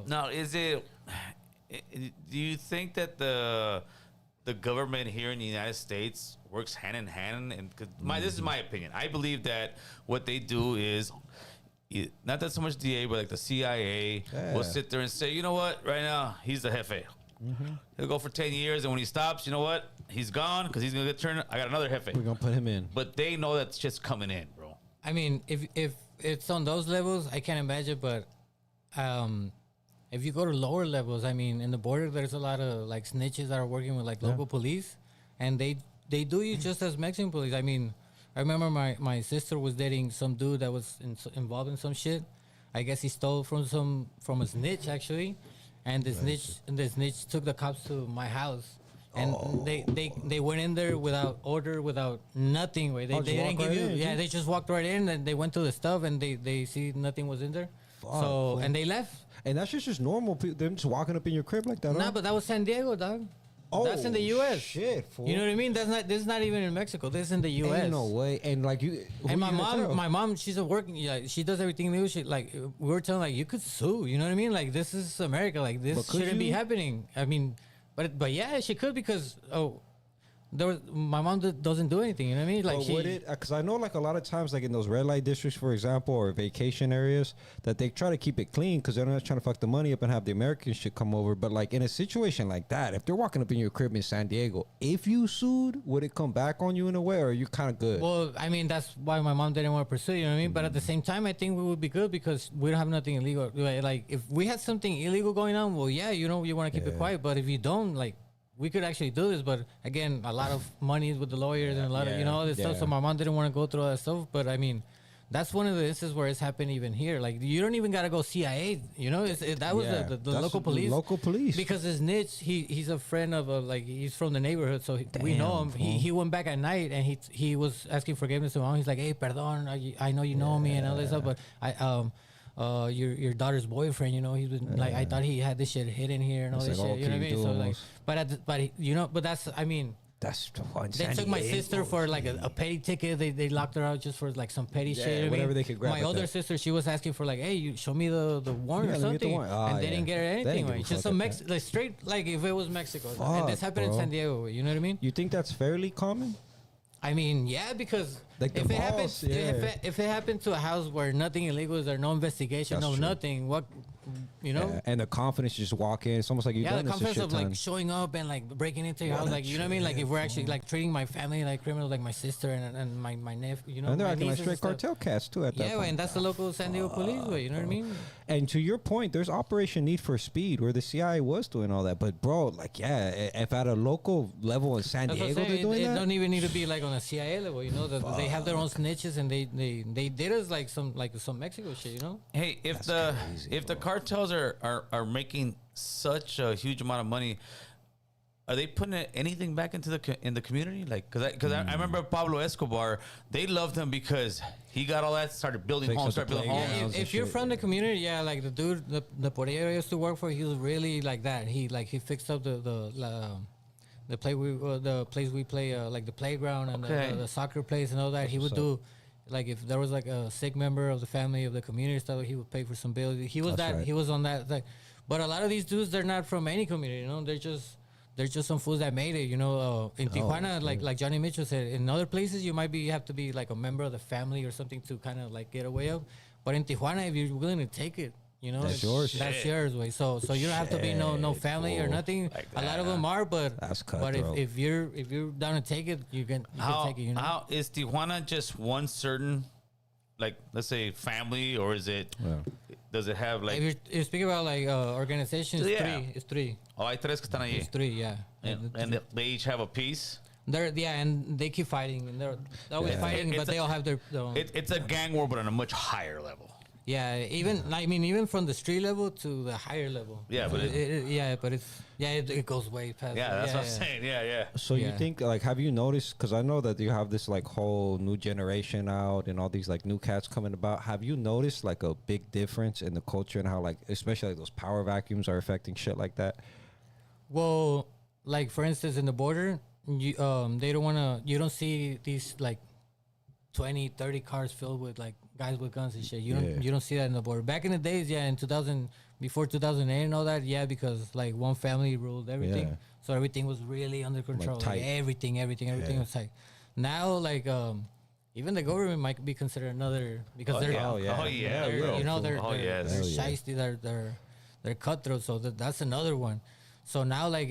Now, do you think that the government here in the United States works hand in hand? And this is my opinion. I believe that what they do is not that so much DA, but like the CIA will sit there and say, you know what, right now he's the jefe. He'll go for 10 years, and when he stops, you know what, he's gone because he's gonna get turned. I got another jefe. We're gonna put him in. But they know that shit's coming in, bro. I mean, if it's on those levels, I can't imagine. But if you go to lower levels, I mean, in the border, there's a lot of like snitches that are working with like local police, and they do you just as Mexican police. I mean, I remember my sister was dating some dude that was involved in some shit. I guess he stole from a snitch actually, and the snitch took the cops to my house. And they went in there without order, without nothing. They didn't give you. Yeah, they just walked right in and they went to the stuff and they see nothing was in there. So and they left. And that's just normal. Them just walking up in your crib like that. Nah, but that was San Diego, dog. Oh, that's in the U.S. Shit, fool. You know what I mean? This is not even in Mexico. This is in the U.S. Ain't no way. And like you. And my mom, she's a working. Yeah, she does everything new. She like we were telling like you could sue. You know what I mean? Like this is America. Like this shouldn't be happening. I mean. But yeah, she could because my mom doesn't do anything. You know what I mean? Like would it? Because I know like a lot of times, like in those red light districts, for example, or vacation areas, that they try to keep it clean because they're not trying to fuck the money up and have the American shit come over. But like in a situation like that, if they're walking up in your crib in San Diego, if you sued, would it come back on you in a way, or are you kind of good? Well, I mean, that's why my mom didn't want to pursue. You know what I mean? But at the same time, I think we would be good because we don't have nothing illegal. Like if we had something illegal going on, well, yeah, you want to keep it quiet. But if you don't, like. We could actually do this, but again, a lot of money is with the lawyers and a lot of, all this stuff. So my mom didn't want to go through all that stuff. But I mean, that's one of the instances where it's happened even here. Like, you don't even got to go CIA, that was the local police. Local police. Because his niche, he's a friend of, he's from the neighborhood, so we know him. He went back at night and he was asking forgiveness to mom. He's like, hey, perdón, I know you know me and all this stuff, but your daughter's boyfriend, he's been like, I thought he had this shit hidden here and all this shit, you know what I mean? So like, but that's, I mean, that's the one. They took my sister for like a petty ticket. They locked her out just for like some petty shit. Whatever they could grab. My older sister, she was asking for like, hey, you show me the warrant or something, and they didn't get her anything. Right? Just some like straight like if it was Mexico, and this happened in San Diego. You know what I mean? You think that's fairly common? I mean, yeah, because like if it happened to a house where nothing illegal is there, no investigation, nothing, what, and the confidence to just walk in, it's almost like you've done this a shit ton. The confidence of like showing up and like breaking into your house, like, you know what I mean? Like if we're actually like treating my family like criminals, like my sister and my nephew, and they're acting like straight cartel cats too at that point. And that's the local San Diego police way, you know what I mean? And to your point, there's Operation Need for Speed where the CIA was doing all that, but bro, like if at a local level in San Diego they're doing that, it don't even need to be like on a CIA level, they have their own snitches and they did us like some Mexico shit, Hey, if the cartels are making such a huge amount of money, are they putting anything back into in the community? Like, because I remember Pablo Escobar, they loved him because he got all that, started building homes. If you're from the community, like the dude, the Porilla used to work for, he was really like that. He fixed up the place we play, like the playground and the soccer place and all that. He would do, like if there was like a sick member of the family of the community stuff, he would pay for some bills. He was He was on that. But a lot of these dudes, they're not from any community. They're just some fools that made it. In Tijuana, like Johnny Mitchell said, in other places you might have to be like a member of the family or something to kind of like get away of. But in Tijuana, if you're willing to take it. That's yours. That's yours, way. So you don't have to be no family or nothing. Like a lot of them are, but if you're down to take it, you can take it. How is Tijuana just one certain, like let's say family, or is it? Yeah. Does it have like? If you're speaking about like organizations, it's three. Oh, hay tres que están allí. It's three, yeah. And they each have a piece. And they keep fighting, and they're always fighting, but they all have their own. It's a gang war, but on a much higher level. Yeah, even from the street level to the higher level. Yeah, but it goes way past. Yeah, that's what I'm saying. Yeah. So you think, like, have you noticed? Because I know that you have this like whole new generation out and all these like new cats coming about. Have you noticed like a big difference in the culture and how like especially like those power vacuums are affecting shit like that? Well, like for instance, in the border, they don't want to. You don't see these like 20, 30 cars filled with like guys with guns and shit. You don't see that in the border. Back in the days, in 2000, before 2008 and all that, yeah, because like one family ruled everything, Yeah. so everything was really under control. Like tight. everything Yeah. was like. Now, like even the government might be considered another because they're Oh, yeah. Oh yeah, they're, bro. you know they're Oh they're, yes. they're Hell yeah. shiesty, they're cutthroat. So that's another one. So now like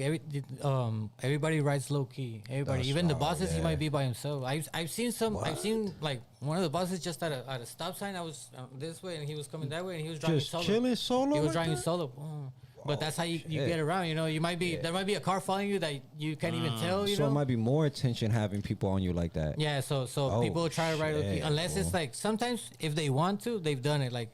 everybody rides low key. Everybody, That's even the right, bosses, he yeah. might be by himself. I've seen some. I've seen like one of the bosses just at a stop sign. I was this way and he was coming that way and he was driving Just solo. chilling solo. He was like driving that? solo. But that's how you shit. get around. You know, you might be there might be a car following you that you can't even tell. You So know, it might be more attention having people on you like that. yeah. So Oh, people try to ride low key shit, unless it's bro. like sometimes if they want to, they've done it. Like